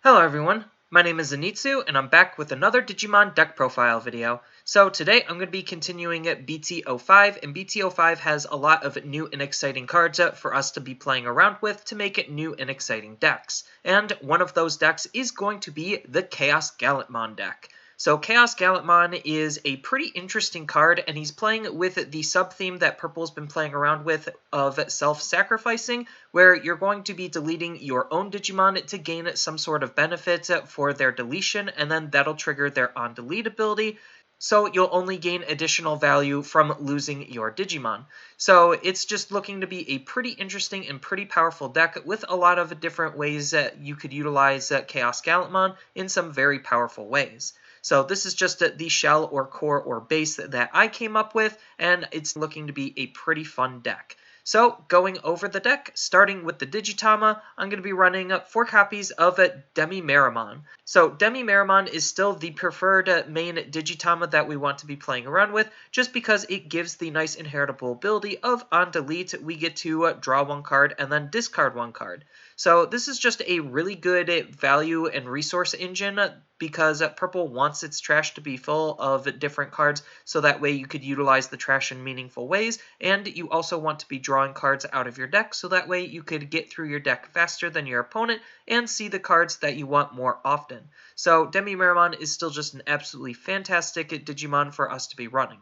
Hello everyone, my name is Zenitsu and I'm back with another Digimon deck profile video. So today I'm going to be continuing BT-05, and BT-05 has a lot of new and exciting cards for us to be playing around with to make it new and exciting decks. And one of those decks is going to be the ChaosGallantmon deck. So ChaosGallantmon is a pretty interesting card, and he's playing with the sub-theme that Purple's been playing around with of self-sacrificing, where you're going to be deleting your own Digimon to gain some sort of benefit for their deletion, and then that'll trigger their on-delete ability. So you'll only gain additional value from losing your Digimon. So it's just looking to be a pretty interesting and pretty powerful deck with a lot of different ways that you could utilize ChaosGallantmon in some very powerful ways. So this is just the shell or core or base that I came up with, and it's looking to be a pretty fun deck. So going over the deck, starting with the Digitama, I'm going to be running 4 copies of DemiMeramon. So DemiMeramon is still the preferred main Digitama that we want to be playing around with, just because it gives the nice inheritable ability of on delete, we get to draw 1 card and then discard 1 card. So this is just a really good value and resource engine because Purple wants its trash to be full of different cards, so that way you could utilize the trash in meaningful ways, and you also want to be drawing cards out of your deck, so that way you could get through your deck faster than your opponent and see the cards that you want more often. So DemiMeramon is still just an absolutely fantastic Digimon for us to be running.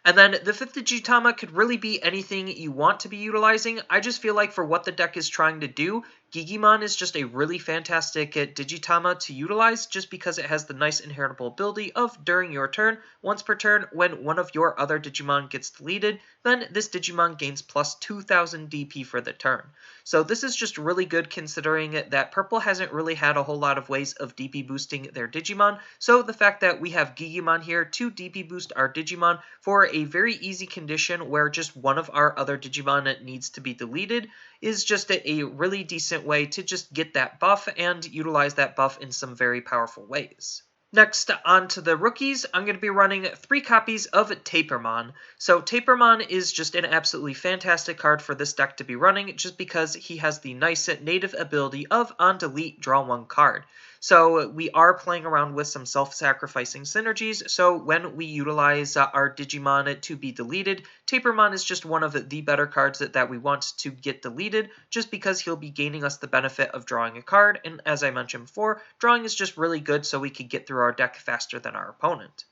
And then the 5th Digitama could really be anything you want to be utilizing. I just feel like for what the deck is trying to do, Gigimon is just a really fantastic Digitama to utilize, just because it has the nice inheritable ability of during your turn, once per turn, when one of your other Digimon gets deleted, then this Digimon gains plus 2000 DP for the turn. So this is just really good considering that Purple hasn't really had a whole lot of ways of DP boosting their Digimon, so the fact that we have Gigimon here to DP boost our Digimon for a very easy condition where just one of our other Digimon needs to be deleted is just a really decent way to just get that buff and utilize that buff in some very powerful ways. Next, on to the rookies, I'm going to be running 3 copies of Tapirmon. So Tapirmon is just an absolutely fantastic card for this deck to be running, just because he has the nice native ability of on delete, draw 1 card. So we are playing around with some self-sacrificing synergies, so when we utilize our Digimon to be deleted, Tapirmon is just one of the better cards that we want to get deleted, just because he'll be gaining us the benefit of drawing a card, and as I mentioned before, drawing is just really good so we can get through our deck faster than our opponent.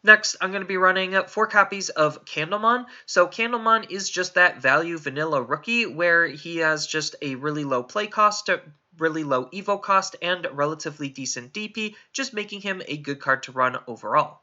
Next, I'm going to be running 4 copies of Candlemon. So Candlemon is just that value vanilla rookie, where he has just a really low play cost, really low evo cost, and relatively decent DP, just making him a good card to run overall.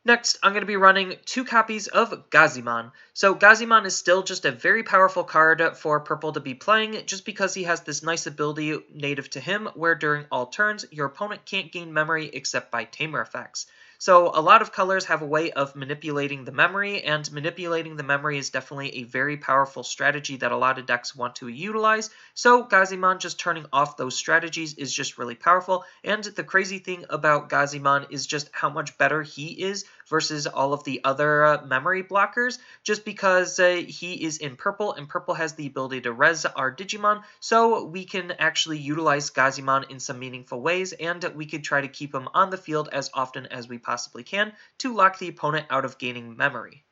Next, I'm going to be running 2 copies of Gazimon. So Gazimon is still just a very powerful card for Purple to be playing, just because he has this nice ability native to him, where during all turns, your opponent can't gain memory except by tamer effects. So a lot of colors have a way of manipulating the memory, and manipulating the memory is definitely a very powerful strategy that a lot of decks want to utilize. So Gazimon just turning off those strategies is just really powerful, and the crazy thing about Gazimon is just how much better he is versus all of the other memory blockers, just because he is in purple, and purple has the ability to res our Digimon, so we can actually utilize Gazimon in some meaningful ways, and we could try to keep him on the field as often as we possibly can to lock the opponent out of gaining memory.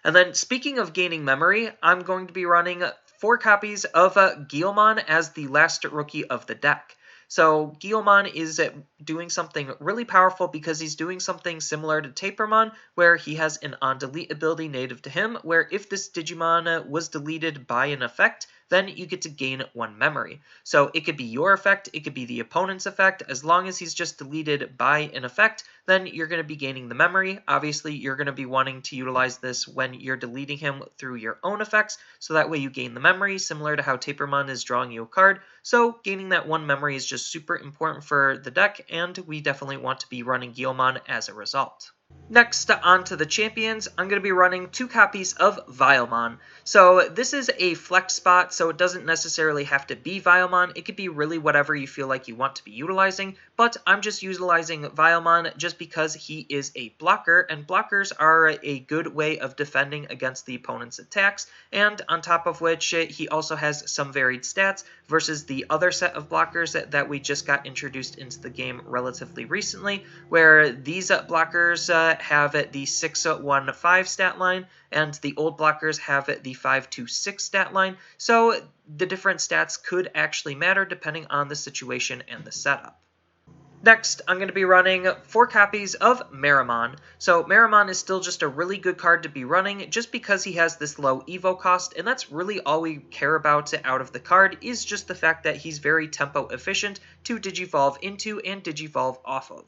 And then speaking of gaining memory, I'm going to be running 4 copies of Guilmon as the last rookie of the deck. So Guilmon is doing something really powerful because he's doing something similar to Tapirmon, where he has an on-delete ability native to him, where if this Digimon was deleted by an effect, then you get to gain 1 memory. So it could be your effect, it could be the opponent's effect. As long as he's just deleted by an effect, then you're going to be gaining the memory. Obviously, you're going to be wanting to utilize this when you're deleting him through your own effects, so that way you gain the memory, similar to how Tapirmon is drawing you a card. So gaining that 1 memory is just super important for the deck, and we definitely want to be running Guilmon as a result. Next, on to the champions, I'm going to be running 2 copies of Vilemon. So this is a flex spot, so it doesn't necessarily have to be Vilemon. It could be really whatever you feel like you want to be utilizing, but I'm just utilizing Vilemon just because he is a blocker, and blockers are a good way of defending against the opponent's attacks, and on top of which, he also has some varied stats. versus the other set of blockers that we just got introduced into the game relatively recently, where these blockers have the 615 stat line, and the old blockers have the 526 stat line, so the different stats could actually matter depending on the situation and the setup. Next, I'm going to be running 4 copies of Meramon. So Meramon is still just a really good card to be running just because he has this low evo cost, and that's really all we care about out of the card, is just the fact that he's very tempo efficient to digivolve into and digivolve off of.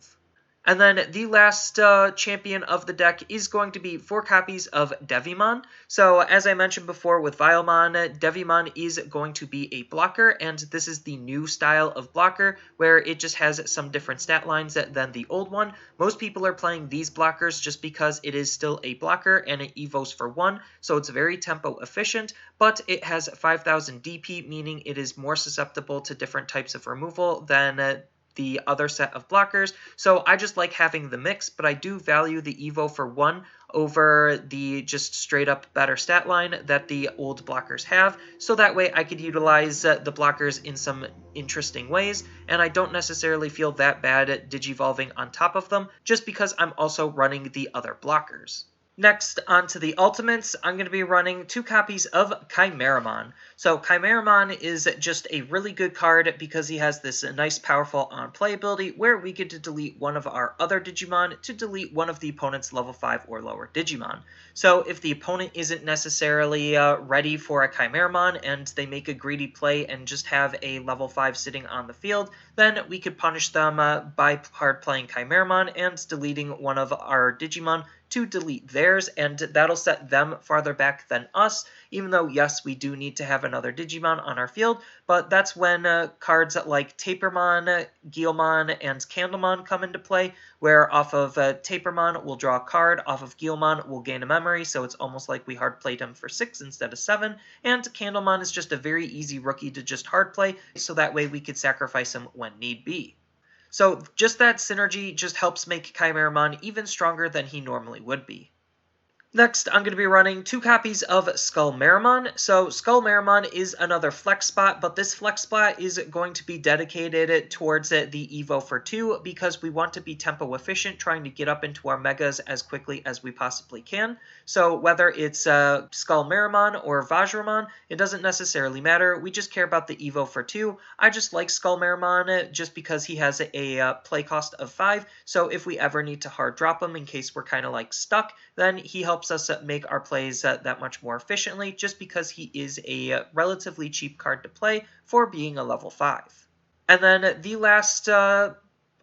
And then the last champion of the deck is going to be 4 copies of Devimon. So as I mentioned before with Vilemon, Devimon is going to be a blocker, and this is the new style of blocker where it just has some different stat lines than the old one. Most people are playing these blockers just because it is still a blocker and it evos for 1, so it's very tempo efficient, but it has 5000 DP, meaning it is more susceptible to different types of removal than the other set of blockers, so I just like having the mix, but I do value the evo for 1 over the just straight up better stat line that the old blockers have, so that way I could utilize the blockers in some interesting ways, and I don't necessarily feel that bad at digivolving on top of them, just because I'm also running the other blockers. Next, onto the ultimates, I'm going to be running 2 copies of Kimeramon. So Kimeramon is just a really good card because he has this nice powerful on-play ability where we get to delete one of our other Digimon to delete one of the opponent's level 5 or lower Digimon. So if the opponent isn't necessarily ready for a Kimeramon and they make a greedy play and just have a level 5 sitting on the field, then we could punish them by hard playing Kimeramon and deleting one of our Digimon to delete theirs, and that'll set them farther back than us, even though, yes, we do need to have another Digimon on our field, but that's when cards like Tapirmon, Guilmon, and Candlemon come into play, where off of Tapirmon we'll draw a card, off of Guilmon we'll gain a memory, so it's almost like we hard played him for 6 instead of 7, and Candlemon is just a very easy rookie to just hard play, so that way we could sacrifice him when need be. So just that synergy just helps make Kimeramon even stronger than he normally would be. Next, I'm going to be running 2 copies of SkullMeramon. So SkullMeramon is another flex spot, but this flex spot is going to be dedicated towards the Evo for 2 because we want to be tempo efficient, trying to get up into our megas as quickly as we possibly can. So whether it's SkullMeramon or Vajramon, it doesn't necessarily matter. We just care about the Evo for 2. I just like SkullMeramon just because he has a play cost of 5, so if we ever need to hard drop him in case we're kind of like stuck, then he helps us make our plays that much more efficiently just because he is a relatively cheap card to play for being a level 5. And then the last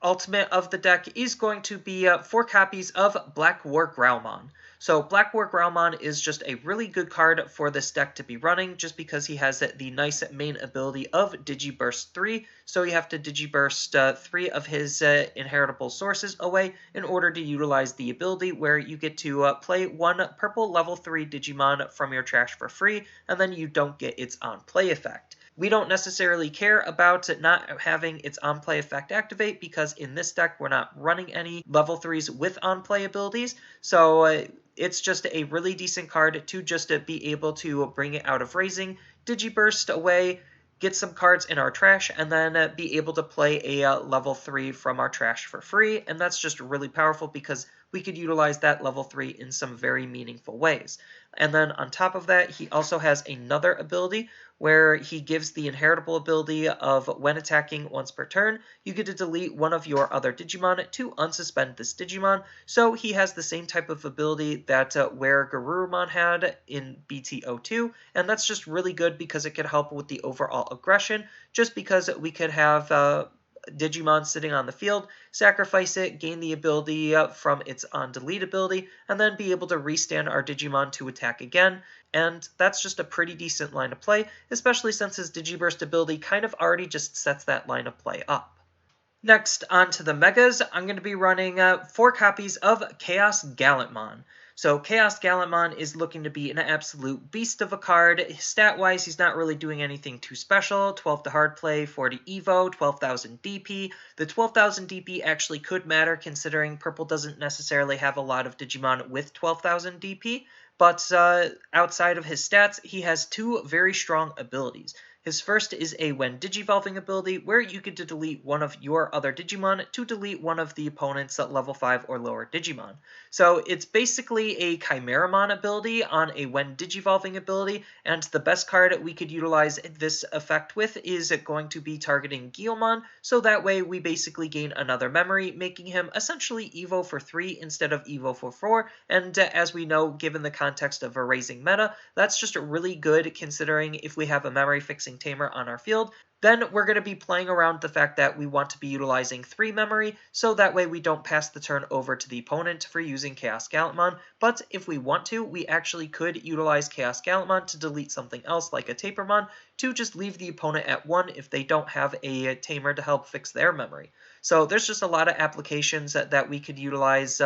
ultimate of the deck is going to be 4 copies of BlackWarGrowlmon. So BlackWarGrowlmon is just a really good card for this deck to be running just because he has the nice main ability of Digiburst 3, so you have to Digiburst 3 of his inheritable sources away in order to utilize the ability where you get to play 1 purple level 3 Digimon from your trash for free, and then you don't get its on-play effect. We don't necessarily care about not having its on-play effect activate because in this deck we're not running any level 3s with on-play abilities, so it's just a really decent card to just be able to bring it out of raising, Digiburst away, get some cards in our trash, and then be able to play a level 3 from our trash for free, and that's just really powerful because we could utilize that level 3 in some very meaningful ways. And then on top of that, he also has another ability where he gives the inheritable ability of when attacking once per turn, you get to delete one of your other Digimon to unsuspend this Digimon. So he has the same type of ability that BlackWarGrowlmon had in BT-02, and that's just really good because it could help with the overall aggression, just because we could have Digimon sitting on the field, sacrifice it, gain the ability from its on-delete ability, and then be able to restand our Digimon to attack again. And that's just a pretty decent line of play, especially since his Digiburst ability kind of already just sets that line of play up. Next, on to the Megas, I'm going to be running 4 copies of ChaosGallantmon. So ChaosGallantmon is looking to be an absolute beast of a card. Stat-wise, he's not really doing anything too special. 12 to hard play, 40 Evo, 12,000 DP. The 12,000 DP actually could matter considering Purple doesn't necessarily have a lot of Digimon with 12,000 DP. But outside of his stats, he has 2 very strong abilities. His first is a when Digivolving ability, where you get to delete one of your other Digimon to delete one of the opponent's level 5 or lower Digimon. So it's basically a Kimeramon ability on a when Digivolving ability, and the best card we could utilize this effect with is going to be targeting Guilmon, so that way we basically gain another memory, making him essentially Evo for 3 instead of Evo for 4, and as we know, given the context of a raising meta, that's just really good considering if we have a memory fixing tamer on our field, then we're going to be playing around the fact that we want to be utilizing 3 memory, so that way we don't pass the turn over to the opponent for using ChaosGallantmon, but if we want to, we actually could utilize ChaosGallantmon to delete something else like a Tapirmon to just leave the opponent at 1 if they don't have a tamer to help fix their memory. So there's just a lot of applications that we could utilize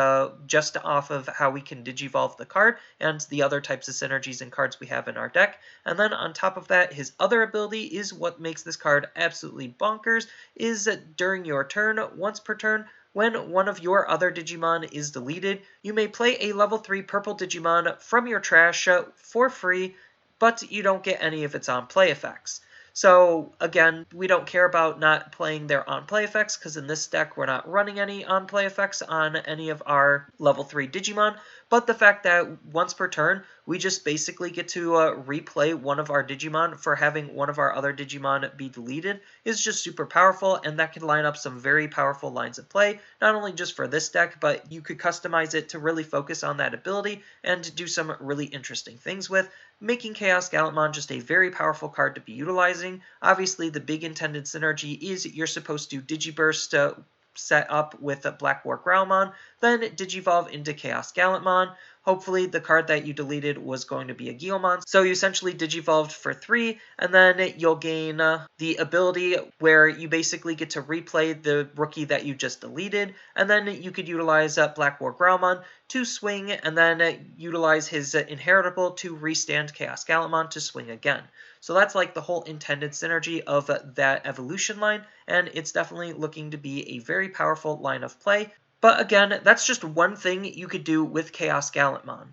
just off of how we can Digivolve the card and the other types of synergies and cards we have in our deck. And then on top of that, his other ability is what makes this card absolutely bonkers, is during your turn, once per turn, when one of your other Digimon is deleted, you may play a level 3 purple Digimon from your trash for free, but you don't get any of its on-play effects. So again, we don't care about not playing their on-play effects, because in this deck we're not running any on-play effects on any of our level 3 Digimon, but the fact that once per turn, we just basically get to replay one of our Digimon for having one of our other Digimon be deleted is just super powerful, and that can line up some very powerful lines of play, not only just for this deck, but you could customize it to really focus on that ability and do some really interesting things with, making ChaosGallantmon just a very powerful card to be utilizing. Obviously, the big intended synergy is you're supposed to Digiburst set up with BlackWarGrowlmon, then Digivolve into ChaosGallantmon. Hopefully the card that you deleted was going to be a Guilmon, so you essentially Digivolved for 3, and then you'll gain the ability where you basically get to replay the rookie that you just deleted, and then you could utilize BlackWarGrowlmon to swing, and then utilize his inheritable to restand ChaosGallantmon to swing again. So that's like the whole intended synergy of that evolution line, and it's definitely looking to be a very powerful line of play. But again, that's just one thing you could do with ChaosGallantmon.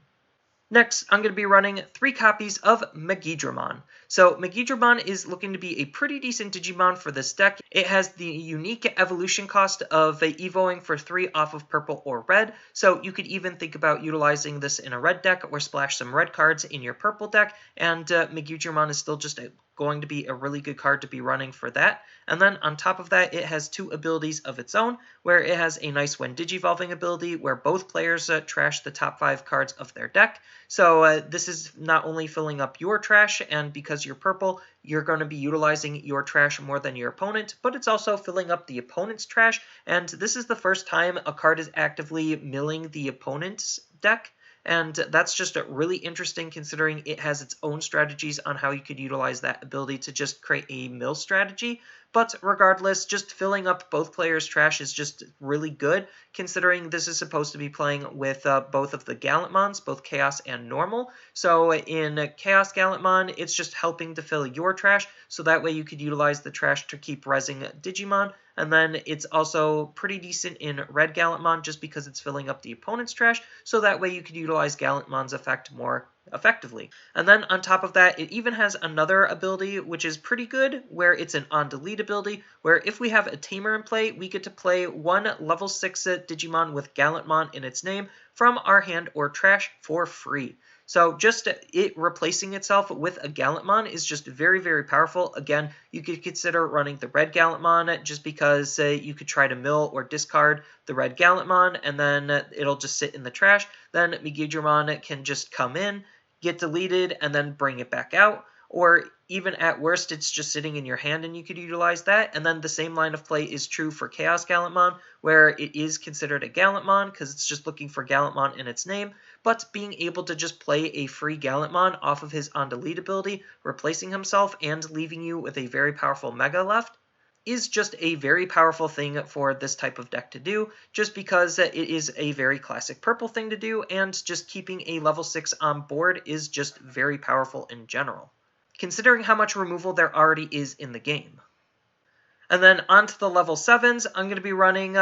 Next, I'm going to be running 3 copies of Megidramon. So Megidramon is looking to be a pretty decent Digimon for this deck. It has the unique evolution cost of Evoing for 3 off of purple or red, so you could even think about utilizing this in a red deck or splash some red cards in your purple deck, and Megidramon is still just going to be a really good card to be running for that. And then on top of that, it has 2 abilities of its own, where it has a nice when Digivolving ability where both players trash the top 5 cards of their deck. So this is not only filling up your trash, and because you're purple, you're going to be utilizing your trash more than your opponent, but it's also filling up the opponent's trash, and this is the first time a card is actively milling the opponent's deck. And that's just really interesting considering it has its own strategies on how you could utilize that ability to just create a mill strategy. But regardless, just filling up both players' trash is just really good, considering this is supposed to be playing with both of the Gallantmons, both Chaos and Normal. So in ChaosGallantmon, it's just helping to fill your trash, so that way you could utilize the trash to keep rezzing Digimon. And then it's also pretty decent in Red Gallantmon just because it's filling up the opponent's trash, so that way you could utilize Gallantmon's effect more effectively. And then on top of that, it even has another ability which is pretty good, where it's an on-delete ability, where if we have a tamer in play, we get to play 1 level 6 Digimon with Gallantmon in its name from our hand or trash for free. So just it replacing itself with a Gallantmon is just very, very powerful. Again, you could consider running the red Gallantmon just because you could try to mill or discard the red Gallantmon, and then it'll just sit in the trash. Then Megidramon can just come in, get deleted, and then bring it back out. Or even at worst, it's just sitting in your hand and you could utilize that. And then the same line of play is true for ChaosGallantmon, where it is considered a Gallantmon because it's just looking for Gallantmon in its name. But being able to just play a free Gallantmon off of his on-delete ability, replacing himself and leaving you with a very powerful Mega left, is just a very powerful thing for this type of deck to do, just because it is a very classic purple thing to do, and just keeping a level 6 on board is just very powerful in general, considering how much removal there already is in the game. And then on to the level 7s, I'm going to be running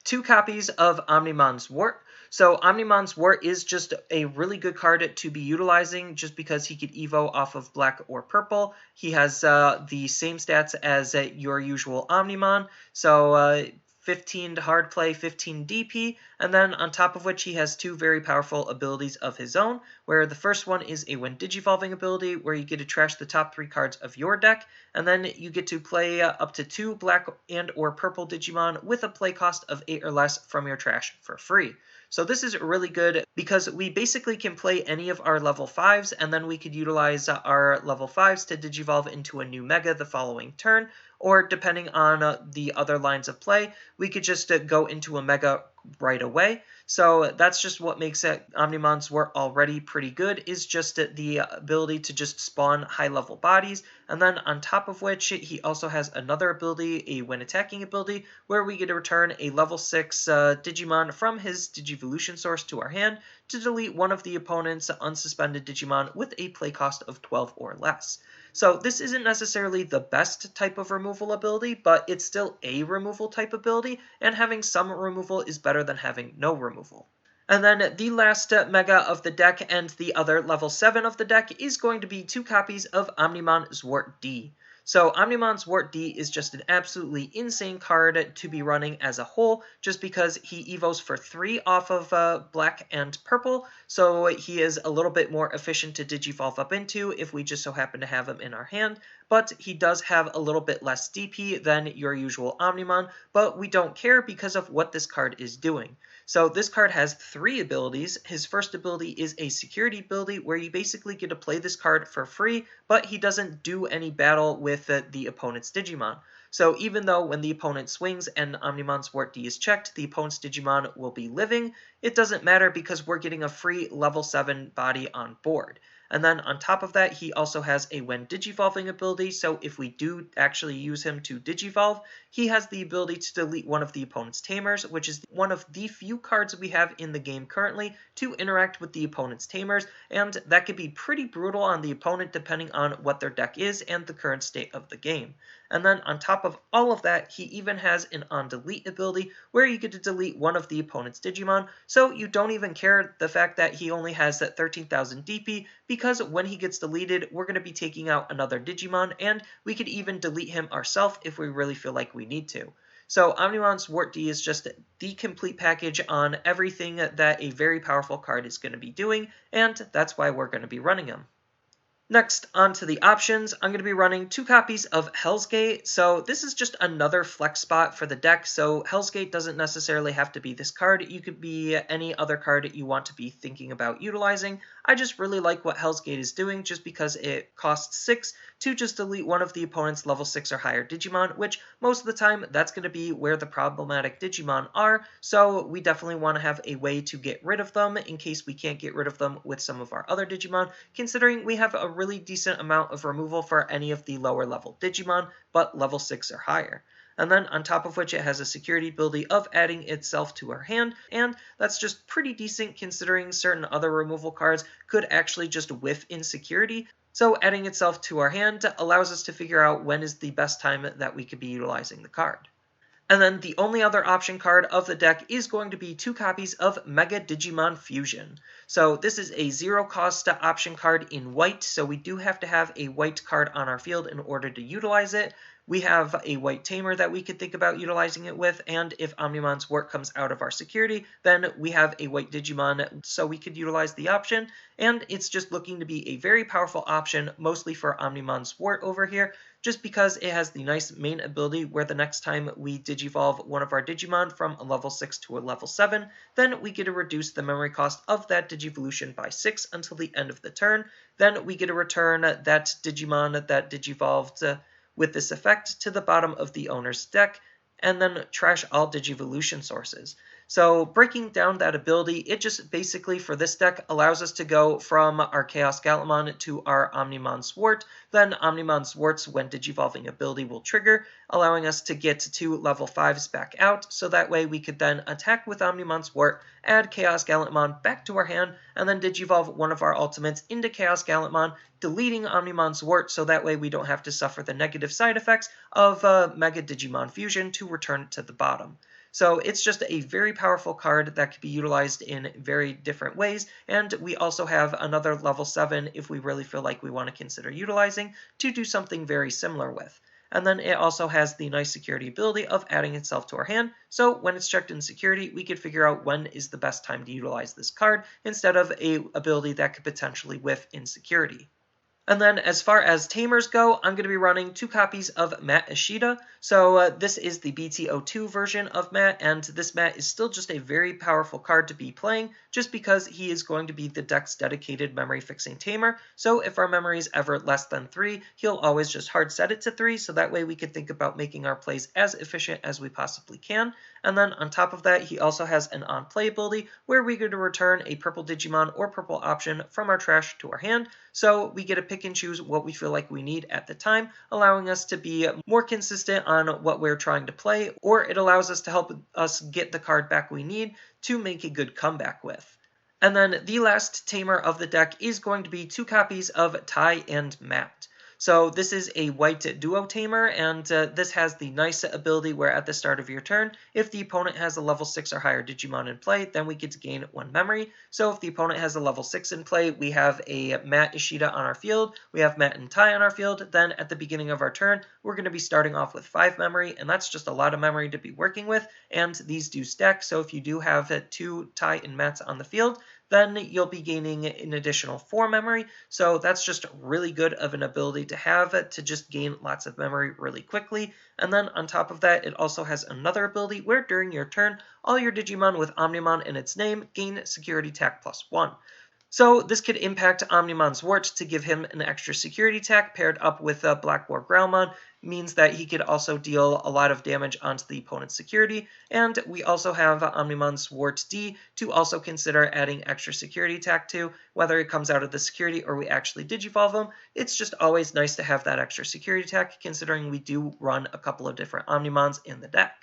2 copies of Omnimon Zwart. So Omnimon Zwart is just a really good card to be utilizing just because he could evo off of black or purple. He has the same stats as your usual Omnimon, so 15 to hard play, 15 DP, and then on top of which he has two very powerful abilities of his own, where the first one is a when digivolving ability, where you get to trash the top 3 cards of your deck, and then you get to play up to 2 black and or purple Digimon with a play cost of 8 or less from your trash for free. So this is really good because we basically can play any of our level 5s, and then we could utilize our level 5s to digivolve into a new Mega the following turn, or depending on the other lines of play, we could just go into a Mega right away. So that's just what makes Omnimon Zwart already pretty good, is just the ability to just spawn high-level bodies, and then on top of which he also has another ability, a when attacking ability, where we get to return a level 6 Digimon from his Digivolution source to our hand to delete one of the opponent's unsuspended Digimon with a play cost of 12 or less. So this isn't necessarily the best type of removal ability, but it's still a removal type ability, and having some removal is better than having no removal. And then the last Mega of the deck and the other level 7 of the deck is going to be 2 copies of Omnimon Zwart D. So Omnimon Zwart D is just an absolutely insane card to be running as a whole, just because he evos for 3 off of black and purple, so he is a little bit more efficient to digivolve up into if we just so happen to have him in our hand, but he does have a little bit less DP than your usual Omnimon, but we don't care because of what this card is doing. So this card has 3 abilities. His first ability is a security ability where you basically get to play this card for free, but he doesn't do any battle with the opponent's Digimon. So even though when the opponent swings and Omnimon Zwart D is checked, the opponent's Digimon will be living, it doesn't matter because we're getting a free level 7 body on board. And then on top of that, he also has a when digivolving ability, so if we do actually use him to digivolve, he has the ability to delete one of the opponent's tamers, which is one of the few cards we have in the game currently to interact with the opponent's tamers, and that could be pretty brutal on the opponent depending on what their deck is and the current state of the game. And then on top of all of that, he even has an on-delete ability where you get to delete one of the opponent's Digimon, so you don't even care the fact that he only has that 13,000 DP, because when he gets deleted, we're going to be taking out another Digimon, and we could even delete him ourselves if we really feel like we need to. So Omnimon Zwart D is just the complete package on everything that a very powerful card is going to be doing, and that's why we're going to be running him. Next, on to the options, I'm going to be running 2 copies of Hell's Gate, so this is just another flex spot for the deck, so Hell's Gate doesn't necessarily have to be this card, you could be any other card that you want to be thinking about utilizing. I just really like what Hell's Gate is doing just because it costs 6 to just delete one of the opponent's level 6 or higher Digimon, which most of the time that's going to be where the problematic Digimon are, so we definitely want to have a way to get rid of them in case we can't get rid of them with some of our other Digimon, considering we have a really decent amount of removal for any of the lower level Digimon, but level 6 or higher. And then on top of which it has a security ability of adding itself to our hand, and that's just pretty decent considering certain other removal cards could actually just whiff insecurity. So adding itself to our hand allows us to figure out when is the best time that we could be utilizing the card. And then the only other option card of the deck is going to be 2 copies of Mega Digimon Fusion. So this is a 0 cost option card in white, so we do have to have a white card on our field in order to utilize it. We have a white tamer that we could think about utilizing it with, and if Omnimon Zwart comes out of our security, then we have a white Digimon, so we could utilize the option, and it's just looking to be a very powerful option, mostly for Omnimon Zwart over here, just because it has the nice main ability where the next time we digivolve one of our Digimon from a level 6 to a level 7, then we get to reduce the memory cost of that Digivolution by 6 until the end of the turn. Then we get to return that Digimon that digivolved with this effect to the bottom of the owner's deck, and then trash all Digivolution sources. So breaking down that ability, it just basically for this deck allows us to go from our ChaosGallantmon to our Omnimon Zwart. Then Omnimon Zwart's when digivolving ability will trigger, allowing us to get 2 level 5s back out, so that way we could then attack with Omnimon Zwart, add ChaosGallantmon back to our hand, and then digivolve one of our ultimates into ChaosGallantmon, deleting Omnimon Zwart, so that way we don't have to suffer the negative side effects of Mega Digimon Fusion to return it to the bottom. So it's just a very powerful card that could be utilized in very different ways, and we also have another level 7 if we really feel like we want to consider utilizing to do something very similar with. And then it also has the nice security ability of adding itself to our hand, so when it's checked in security, we could figure out when is the best time to utilize this card instead of a ability that could potentially whiff in security. And then as far as tamers go, I'm going to be running 2 copies of Matt Ishida. So this is the BT-02 version of Matt, and this Matt is still just a very powerful card to be playing, just because he is going to be the deck's dedicated memory fixing tamer. So if our memory is ever less than 3, he'll always just hard set it to 3, so that way we can think about making our plays as efficient as we possibly can. And then on top of that, he also has an on-play ability where we get to return a purple Digimon or purple option from our trash to our hand. So we get to pick and choose what we feel like we need at the time, allowing us to be more consistent on what we're trying to play, or it allows us to help us get the card back we need to make a good comeback with. And then the last tamer of the deck is going to be 2 copies of Tai and Matt. So this is a white duo tamer, and this has the nice ability where at the start of your turn, if the opponent has a level 6 or higher Digimon in play, then we get to gain 1 memory. So if the opponent has a level 6 in play, we have a Matt Ishida on our field, we have Matt and Tai on our field, then at the beginning of our turn, we're going to be starting off with 5 memory, and that's just a lot of memory to be working with, and these do stack, so if you do have 2 Tai and Matts on the field, then you'll be gaining an additional 4 memory, so that's just really good of an ability to have to just gain lots of memory really quickly. And then on top of that, it also has another ability where during your turn, all your Digimon with Omnimon in its name gain security tack +1. So this could impact Omnimon Zwart to give him an extra security tack paired up with BlackWarGrowlmon, means that he could also deal a lot of damage onto the opponent's security, and we also have Omnimon Zwart D to also consider adding extra security tack to, whether it comes out of the security or we actually digivolve him. It's just always nice to have that extra security tack, considering we do run a couple of different Omnimons in the deck.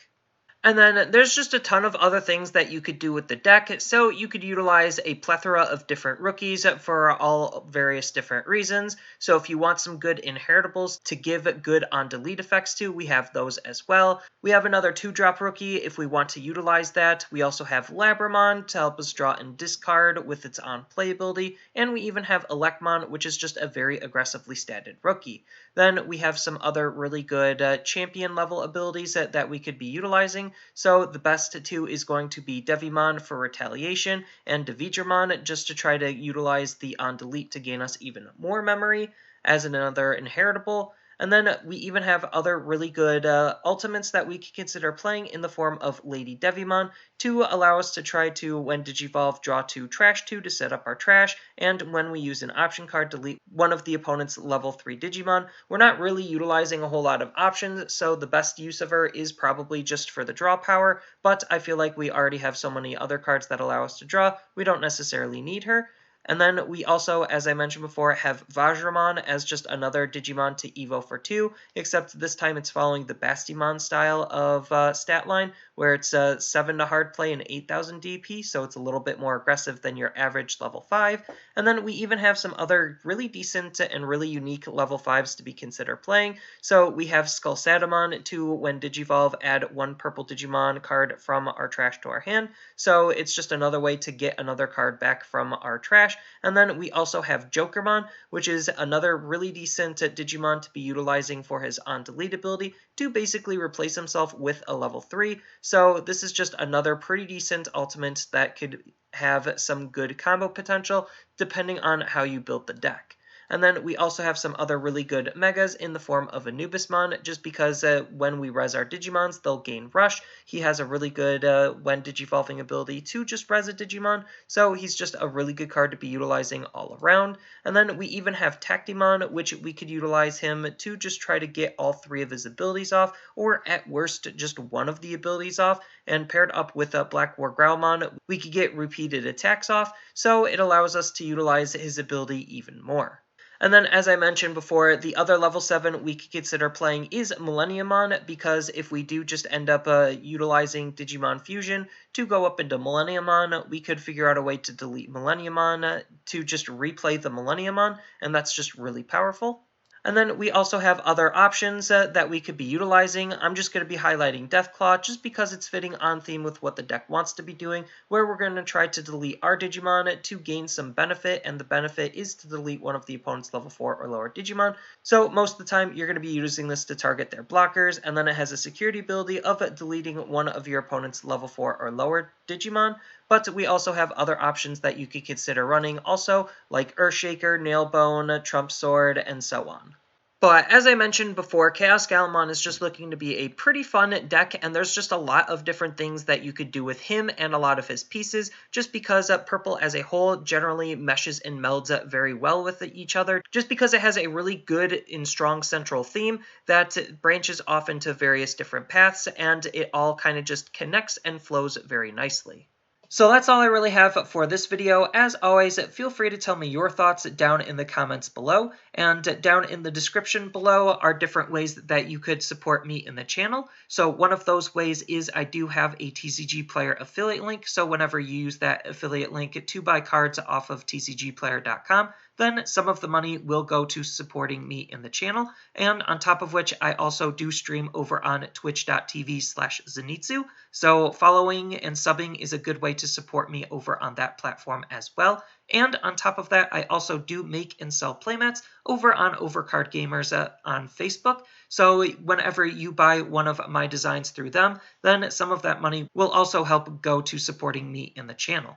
And then there's just a ton of other things that you could do with the deck. So you could utilize a plethora of different rookies for all various different reasons. So if you want some good inheritables to give good on-delete effects to, we have those as well. We have another 2-drop rookie if we want to utilize that. We also have Labramon to help us draw and discard with its on-play ability. And we even have Elecmon, which is just a very aggressively statted rookie. Then we have some other really good champion level abilities that we could be utilizing. So the best 2 is going to be Devimon for retaliation and Digimon just to try to utilize the on-delete to gain us even more memory as another inheritable. And then we even have other really good ultimates that we could consider playing in the form of Lady Devimon to allow us to try to, when Digivolve, draw 2 Trash 2 to set up our trash, and when we use an option card, delete one of the opponent's level 3 Digimon. We're not really utilizing a whole lot of options, so the best use of her is probably just for the draw power, but I feel like we already have so many other cards that allow us to draw, we don't necessarily need her. And then we also, as I mentioned before, have Vajramon as just another Digimon to Evo for 2, except this time it's following the Bastimon style of stat line, where it's 7 to hard play and 8,000 DP, so it's a little bit more aggressive than your average level 5. And then we even have some other really decent and really unique level 5s to be considered playing. So we have SkullMeramon to, when Digivolve, add 1 purple Digimon card from our trash to our hand. So it's just another way to get another card back from our trash. And then we also have Jokermon, which is another really decent Digimon to be utilizing for his on-delete ability to basically replace himself with a level 3. So this is just another pretty decent ultimate that could have some good combo potential depending on how you build the deck. And then we also have some other really good megas in the form of Anubismon, just because when we res our Digimons, they'll gain Rush. He has a really good when Digivolving ability to just res a Digimon, so he's just a really good card to be utilizing all around. And then we even have Tactimon, which we could utilize him to just try to get all 3 of his abilities off, or at worst, just 1 of the abilities off. And paired up with BlackWarGrowlmon, we could get repeated attacks off, so it allows us to utilize his ability even more. And then, as I mentioned before, the other level 7 we could consider playing is Millenniumon, because if we do just end up utilizing Digimon Fusion to go up into Millenniumon, we could figure out a way to delete Millenniumon to just replay the Millenniumon, and that's just really powerful. And then we also have other options that we could be utilizing. I'm just going to be highlighting Deathclaw just because it's fitting on theme with what the deck wants to be doing, where we're going to try to delete our Digimon to gain some benefit, and the benefit is to delete one of the opponent's level 4 or lower Digimon. So most of the time you're going to be using this to target their blockers, and then it has a security ability of deleting one of your opponent's level 4 or lower Digimon. But we also have other options that you could consider running also, like Earthshaker, Nailbone, Trump Sword, and so on. But as I mentioned before, ChaosGallantmon is just looking to be a pretty fun deck, and there's just a lot of different things that you could do with him and a lot of his pieces, just because purple as a whole generally meshes and melds very well with each other, just because it has a really good and strong central theme that branches off into various different paths, and it all kind of just connects and flows very nicely. So that's all I really have for this video. As always, feel free to tell me your thoughts down in the comments below, and down in the description below are different ways that you could support me in the channel. So one of those ways is I do have a TCG Player affiliate link, so whenever you use that affiliate link to buy cards off of tcgplayer.com, then some of the money will go to supporting me in the channel. And on top of which, I also do stream over on twitch.tv/Zenitsu. So following and subbing is a good way to support me over on that platform as well. And on top of that, I also do make and sell playmats over on Overcard Gamers on Facebook. So whenever you buy one of my designs through them, then some of that money will also help go to supporting me in the channel.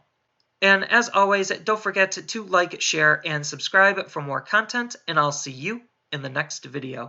And as always, don't forget to like, share, and subscribe for more content, and I'll see you in the next video.